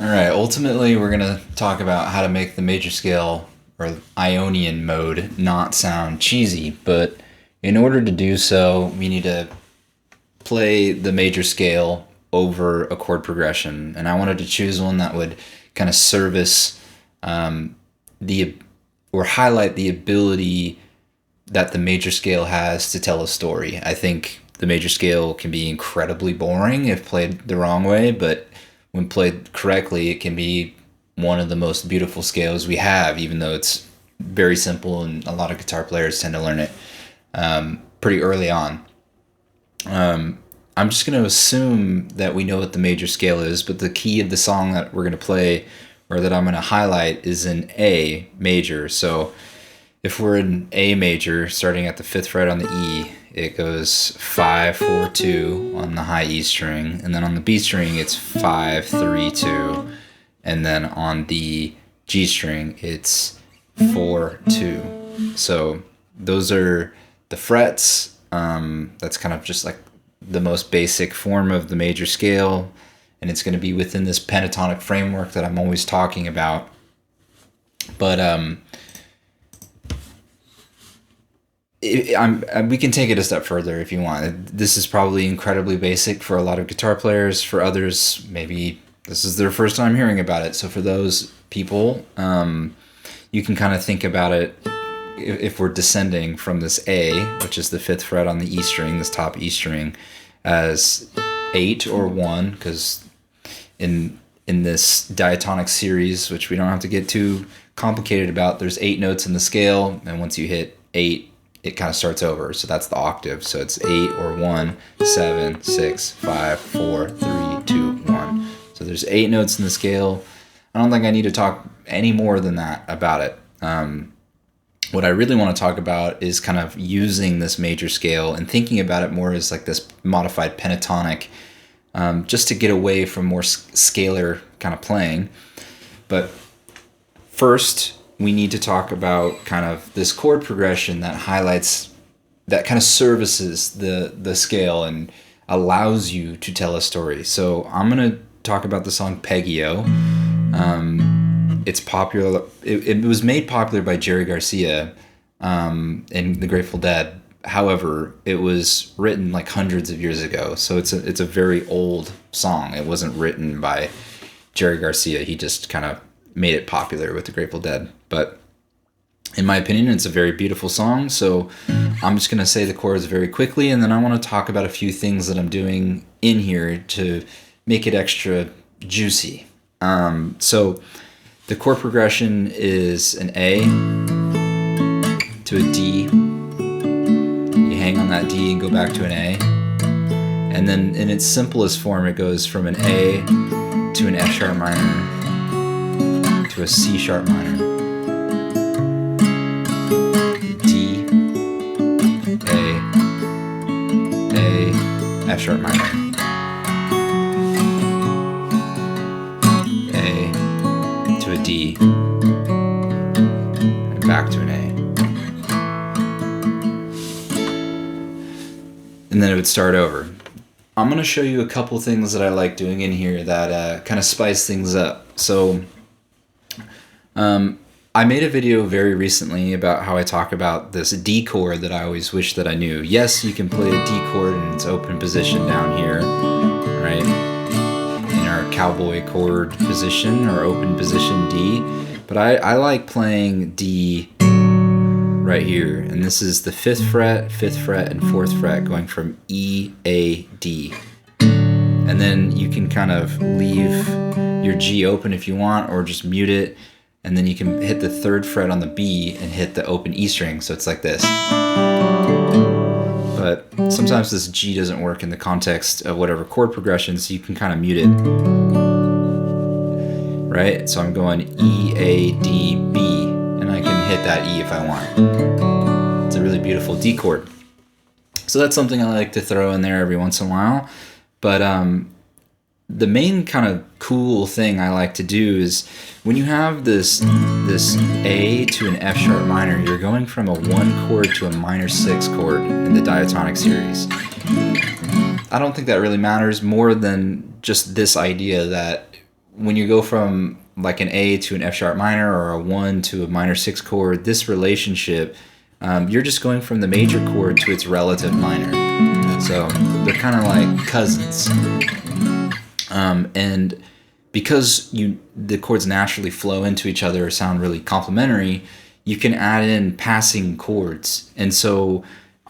All right, ultimately, we're going to talk about how to make the major scale or Ionian mode not sound cheesy, but in order to do so, we need to play the major scale over a chord progression. And I wanted to choose one that would kind of service the or highlight the ability that the major scale has to tell a story. I think the major scale can be incredibly boring if played the wrong way, but when played correctly, it can be one of the most beautiful scales we have, even though it's very simple and a lot of guitar players tend to learn it pretty early on. I'm just going to assume that we know what the major scale is, but the key of the song that we're going to play or that I'm going to highlight is in A major. So if we're in A major, starting at the 5th fret on the E, it goes 5, 4, 2 on the high E string, and then on the B string it's 5, 3, 2, and then on the G string it's 4, 2. So those are the frets. That's kind of just like the most basic form of the major scale, and it's going to be within this pentatonic framework that I'm always talking about. But we can take it a step further if you want. This is probably incredibly basic for a lot of guitar players. For others, maybe this is their first time hearing about it. So for those people, you can kind of think about it if we're descending from this A, which is the 5th fret on the E string, this top E string, as 8 or 1, because in this diatonic series, which we don't have to get too complicated about, there's 8 notes in the scale, and once you hit 8, it kind of starts over. So that's the octave. So it's 8 or 1, 7, 6, 5, 4, 3, 2, 1. So there's 8 notes in the scale. I don't think I need to talk any more than that about it. What I really want to talk about is kind of using this major scale and thinking about it more as like this modified pentatonic, just to get away from more scalar kind of playing. But first, we need to talk about kind of this chord progression that highlights, that kind of services the scale and allows you to tell a story. So I'm going to talk about the song Peggy-O. It's popular. It was made popular by Jerry Garcia in the Grateful Dead. However, it was written like hundreds of years ago, so it's a very old song. It wasn't written by Jerry Garcia. He just kind of made it popular with the Grateful Dead. But in my opinion, it's a very beautiful song. So I'm just going to say the chords very quickly, and then I want to talk about a few things that I'm doing in here to make it extra juicy. So the chord progression is an A to a D. You hang on that D and go back to an A. And then in its simplest form, it goes from an A to an F sharp minor to a C sharp minor. D, A, F sharp minor. A to a D, and back to an A. And then it would start over. I'm going to show you a couple things that I like doing in here that kind of spice things up. So I made a video very recently about how I talk about this D chord that I always wish that I knew. Yes, you can play a D chord in its open position down here, right? In our cowboy chord position or open position D. But I like playing D right here. And this is the 5th fret, 5th fret, and 4th fret going from E, A, D. And then you can kind of leave your G open if you want, or just mute it. And then you can hit the 3rd fret on the B and hit the open E string. So it's like this. But sometimes this G doesn't work in the context of whatever chord progression, so you can kind of mute it. Right? So I'm going E, A, D, B, and I can hit that E if I want. It's a really beautiful D chord. So that's something I like to throw in there every once in a while. But the main kind of cool thing I like to do is when you have this A to an F sharp minor, you're going from a 1 chord to a minor 6 chord in the diatonic series. I don't think that really matters more than just this idea that when you go from like an A to an F sharp minor or a 1 to a minor 6 chord, this relationship, you're just going from the major chord to its relative minor. So they're kind of like cousins. And because the chords naturally flow into each other or sound really complementary, you can add in passing chords. And so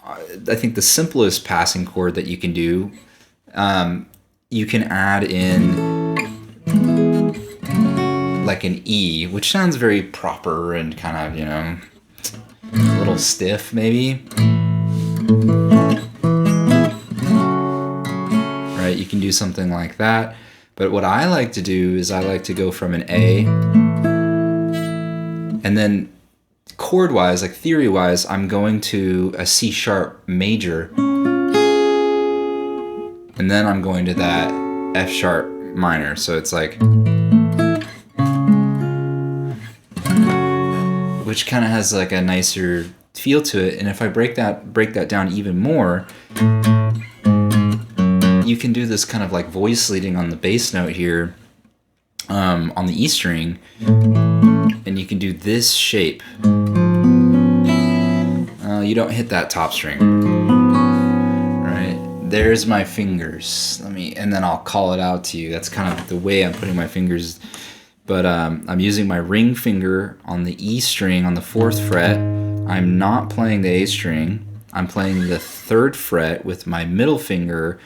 I think the simplest passing chord that you can do, you can add in like an E, which sounds very proper and kind of, you know, a little stiff maybe. Right, you can do something like that. But what I like to do is I like to go from an A, and then chord-wise, like theory-wise, I'm going to a C sharp major, and then I'm going to that F sharp minor. So it's like, which kind of has like a nicer feel to it. And if I break that down even more, you can do this kind of like voice leading on the bass note here, on the E string, and you can do this shape. You don't hit that top string, right? There's my fingers. And then I'll call it out to you. That's kind of the way I'm putting my fingers. But I'm using my ring finger on the E string on the 4th fret. I'm not playing the A string. I'm playing the 3rd fret with my middle finger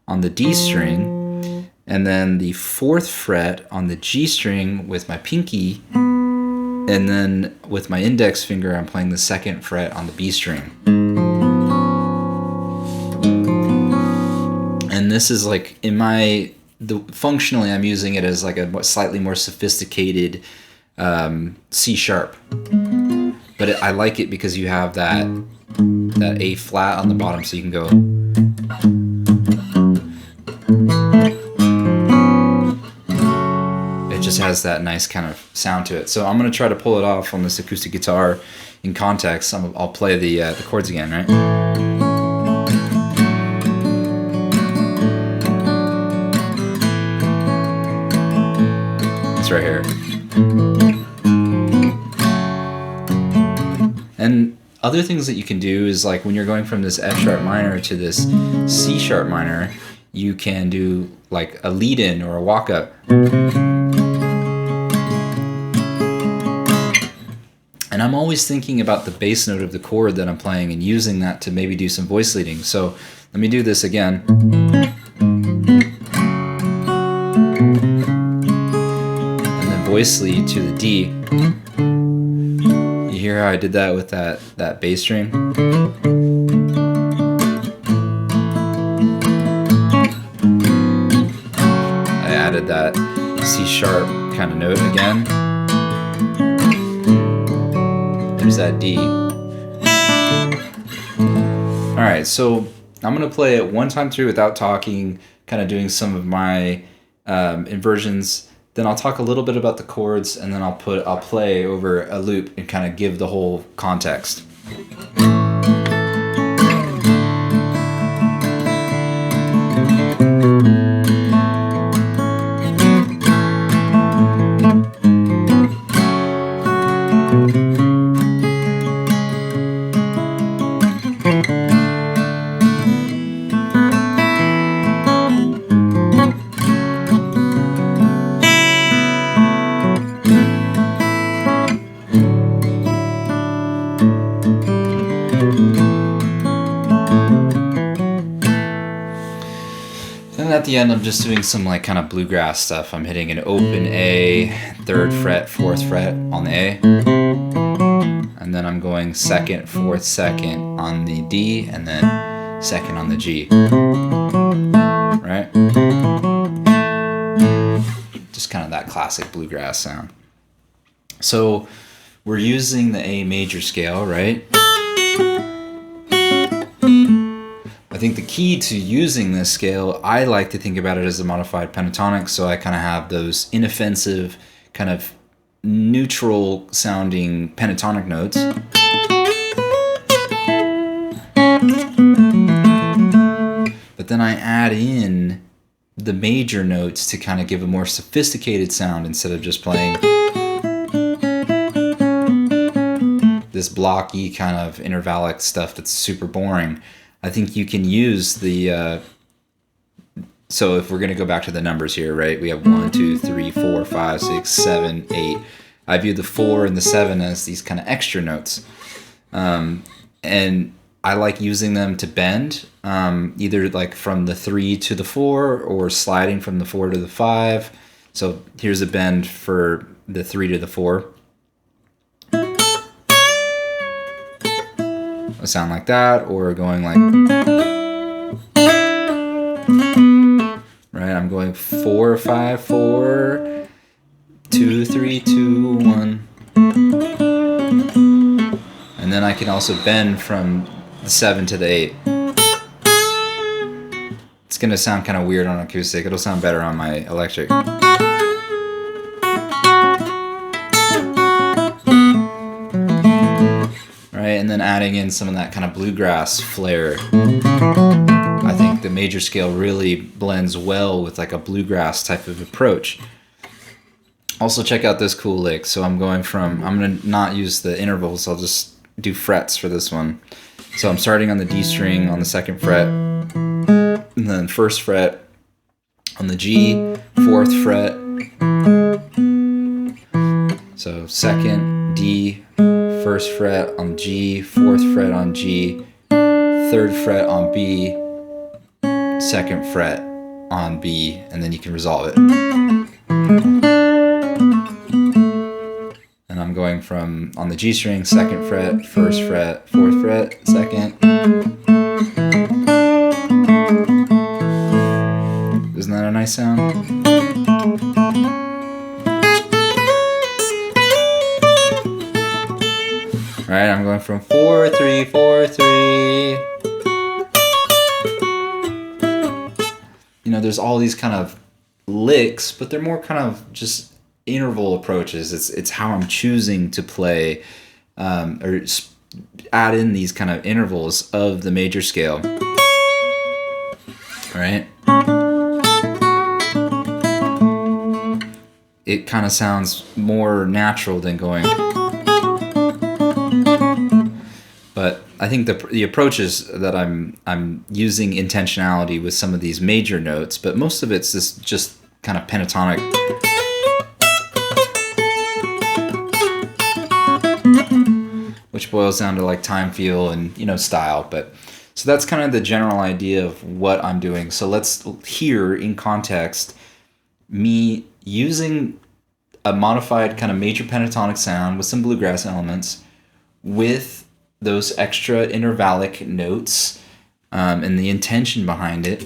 on the D string, and then the 4th fret on the G string with my pinky, and then with my index finger I'm playing the 2nd fret on the B string. And this is like functionally I'm using it as like a slightly more sophisticated C sharp, but I like it because you have that A flat on the bottom, so you can go. It just has that nice kind of sound to it. So I'm going to try to pull it off on this acoustic guitar in context. I'll play the chords again, right? It's right here. And other things that you can do is like when you're going from this F sharp minor to this C sharp minor, you can do like a lead-in or a walk-up. And I'm always thinking about the bass note of the chord that I'm playing and using that to maybe do some voice leading. So let me do this again. And then voice lead to the D. You hear how I did that with that bass string? I added that C sharp kind of note again. There's that D. Alright, so I'm going to play it one time through without talking, kind of doing some of my inversions. Then I'll talk a little bit about the chords, and then I'll play over a loop and kind of give the whole context. At the end, I'm just doing some like kind of bluegrass stuff. I'm hitting an open A, 3rd fret, 4th fret on the A, and then I'm going 2nd, 4th, 2nd on the D, and then 2nd on the G. Right? Just kind of that classic bluegrass sound. So we're using the A major scale, right? I think the key to using this scale, I like to think about it as a modified pentatonic, so I kind of have those inoffensive, kind of neutral sounding pentatonic notes. But then I add in the major notes to kind of give a more sophisticated sound instead of just playing this blocky kind of intervallic stuff that's super boring. I think you can use the so if we're going to go back to the numbers here, right? We have 1, 2, 3, 4, 5, 6, 7, 8. I view the 4 and the 7 as these kind of extra notes. And I like using them to bend, either like from the 3 to the 4 or sliding from the 4 to the 5. So here's a bend for the 3 to the 4. A sound like that, or going like, right? I'm going 4, 5, 4, 2, 3, 2, 1. And then I can also bend from the 7 to the 8. It's going to sound kind of weird on acoustic. It'll sound better on my electric. Right, and then adding in some of that kind of bluegrass flair. I think the major scale really blends well with like a bluegrass type of approach. Also check out this cool lick. So I'm going to not use the intervals, I'll just do frets for this one. So I'm starting on the D string on the 2nd fret, and then 1st fret on the G, 4th fret. So 2nd, D, 1st fret on G, 4th fret on G, 3rd fret on B, 2nd fret on B, and then you can resolve it. And I'm going from on the G string, 2nd fret, 1st fret, 4th fret, 2nd. Isn't that a nice sound? Alright, I'm going from 4, 3, 4, 3. You know, there's all these kind of licks, but they're more kind of just interval approaches. It's how I'm choosing to play, or add in these kind of intervals of the major scale. Right? It kind of sounds more natural than going. But I think the approach is that I'm using intentionality with some of these major notes, but most of it's just kind of pentatonic. Which boils down to like time, feel, and style. But so that's kind of the general idea of what I'm doing. So let's hear in context me using a modified kind of major pentatonic sound with some bluegrass elements with those extra intervallic notes and the intention behind it,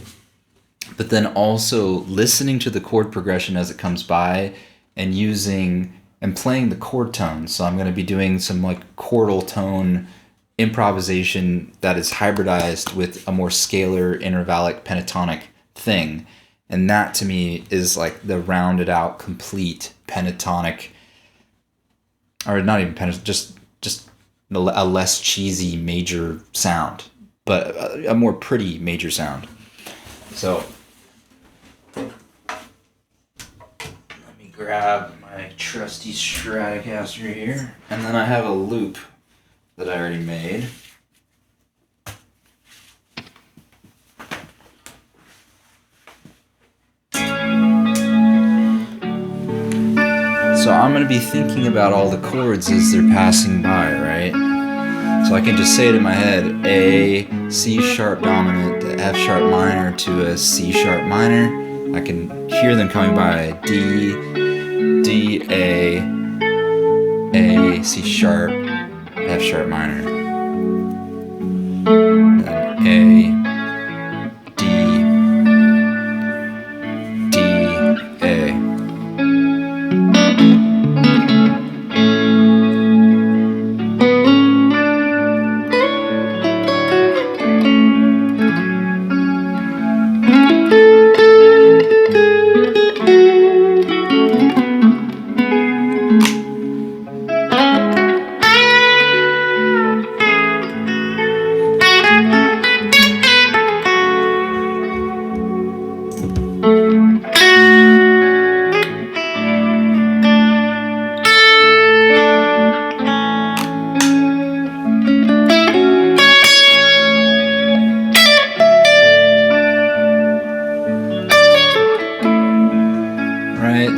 but then also listening to the chord progression as it comes by and using and playing the chord tones. So I'm going to be doing some like chordal tone improvisation that is hybridized with a more scalar intervallic pentatonic thing. And that to me is like the rounded out, complete pentatonic, or not even pentatonic, just a less cheesy major sound, but a more pretty major sound. So let me grab my trusty Stratocaster here, and then I have a loop that I already made. So I'm going to be thinking about all the chords as they're passing by, right? So I can just say it in my head, A, C sharp dominant to F sharp minor to a C sharp minor. I can hear them coming by, D, D, A, C sharp, F sharp minor. Then A, D, D, A.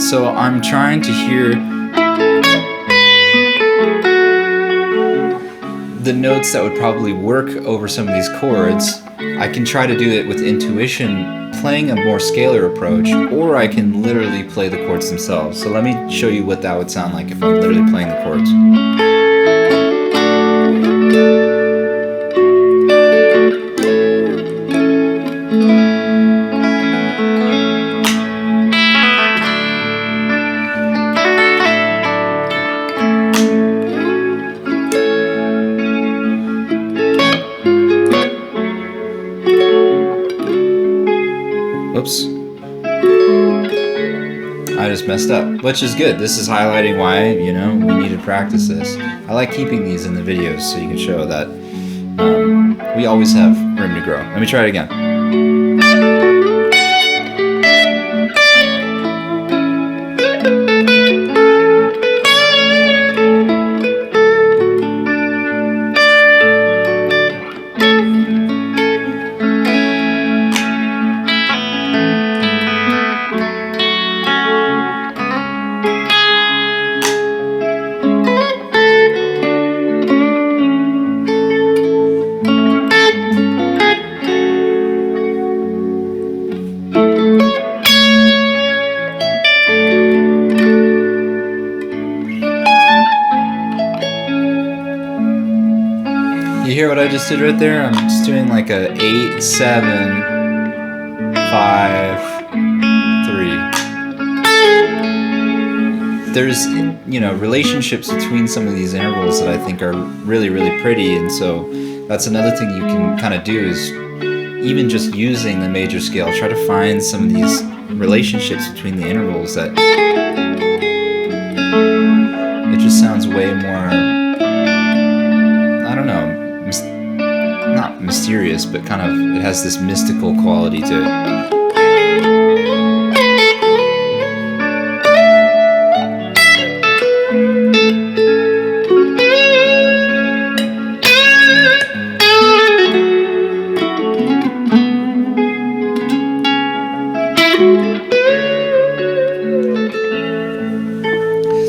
So I'm trying to hear the notes that would probably work over some of these chords. I can try to do it with intuition, playing a more scalar approach, or I can literally play the chords themselves. So let me show you what that would sound like if I'm literally playing the chords. Whoops. I just messed up, which is good. This is highlighting why, we need to practice this. I like keeping these in the videos so you can show that we always have room to grow. Let me try it again. You hear what I just did right there? I'm just doing like a 8, 7, 5, 3. There's, relationships between some of these intervals that I think are really, really pretty, and so that's another thing you can kind of do is even just using the major scale, try to find some of these relationships between the intervals that it just sounds way more, I don't know, not mysterious, but kind of, it has this mystical quality to it.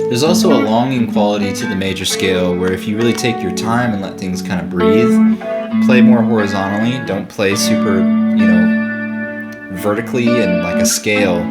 There's also a longing quality to the major scale where if you really take your time and let things kind of breathe, play more horizontally, don't play super, vertically and like a scale.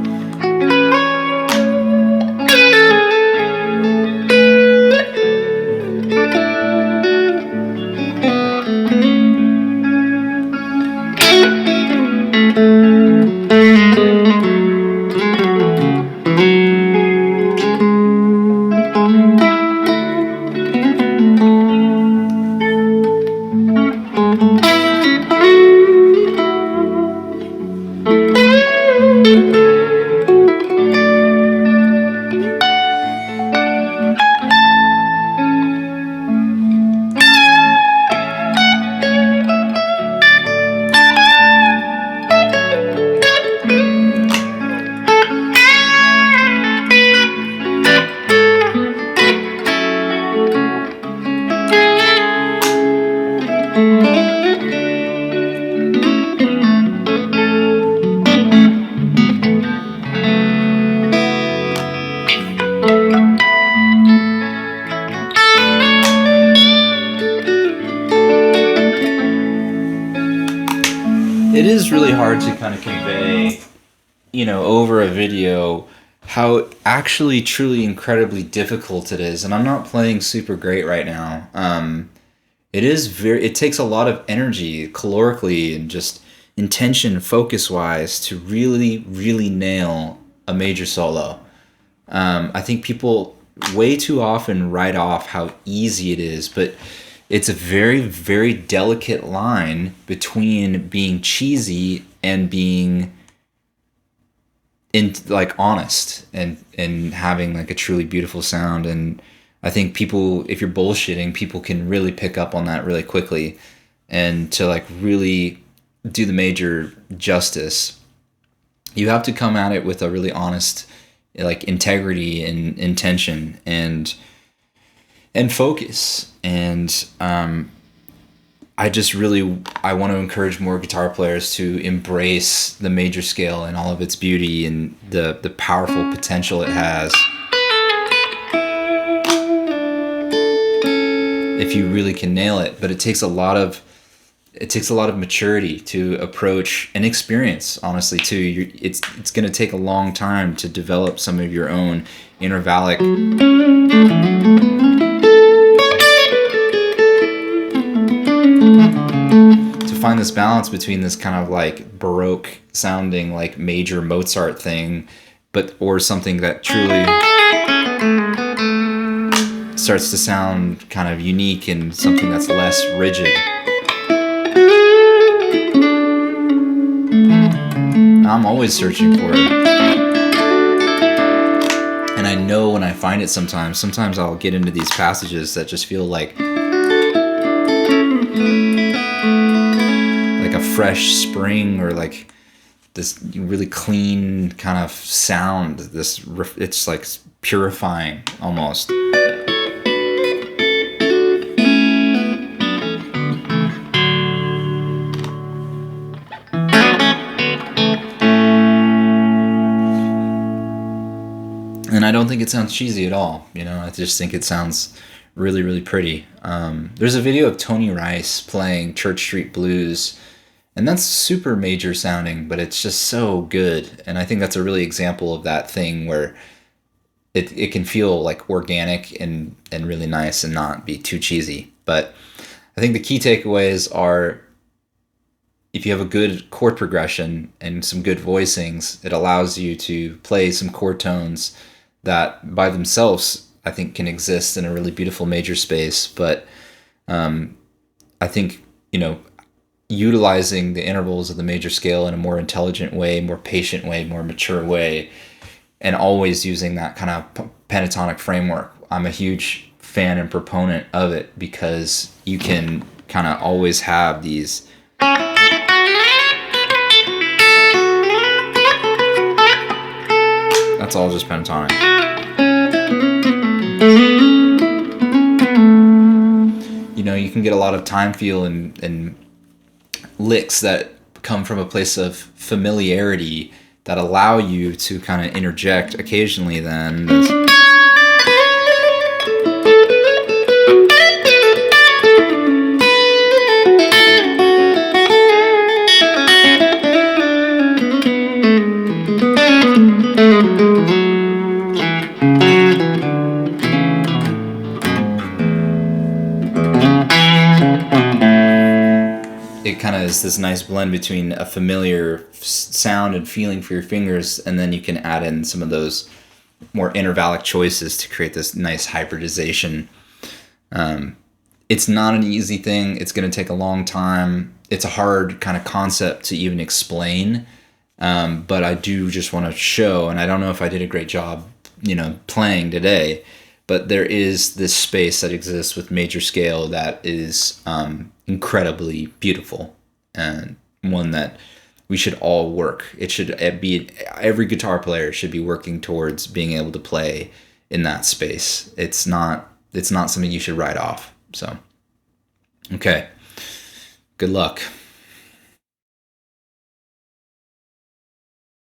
It is really hard to kind of convey, over a video how actually truly incredibly difficult it is. And I'm not playing super great right now. It takes a lot of energy calorically and just intention focus wise to really, really nail a major solo. I think people way too often write off how easy it is, but it's a very, very delicate line between being cheesy and being honest and having like a truly beautiful sound. And I think people, if you're bullshitting, people can really pick up on that really quickly. And to like really do the major justice, you have to come at it with a really honest like integrity and intention and focus. And I just really, I want to encourage more guitar players to embrace the major scale and all of its beauty and the powerful potential it has. If you really can nail it, but it takes a lot of maturity to approach, and experience, honestly, too. It's going to take a long time to develop some of your own intervallic. To find this balance between this kind of like Baroque sounding, like major Mozart thing, or something that truly starts to sound kind of unique and something that's less rigid. I'm always searching for it. And I know when I find it sometimes I'll get into these passages that just feel like a fresh spring, or like this really clean kind of sound. It's like purifying almost. And I don't think it sounds cheesy at all. I just think it sounds really, really pretty. There's a video of Tony Rice playing Church Street Blues, and that's super major sounding, but it's just so good. And I think that's a really example of that thing where it can feel like organic and really nice and not be too cheesy. But I think the key takeaways are, if you have a good chord progression and some good voicings, it allows you to play some chord tones that by themselves I think can exist in a really beautiful major space. But I think, utilizing the intervals of the major scale in a more intelligent way, more patient way, more mature way, and always using that kind of pentatonic framework. I'm a huge fan and proponent of it, because you can kind of always have these that's all just pentatonic. You can get a lot of time feel and licks that come from a place of familiarity that allow you to kind of interject occasionally then it kind of is this nice blend between a familiar sound and feeling for your fingers, and then you can add in some of those more intervallic choices to create this nice hybridization. It's not an easy thing. It's going to take a long time. It's a hard kind of concept to even explain, but I do just want to show, and I don't know if I did a great job, playing today, but there is this space that exists with major scale that is incredibly beautiful, and one that we should all work. It should be, every guitar player should be working towards being able to play in that space. It's not something you should write off. So, okay, good luck.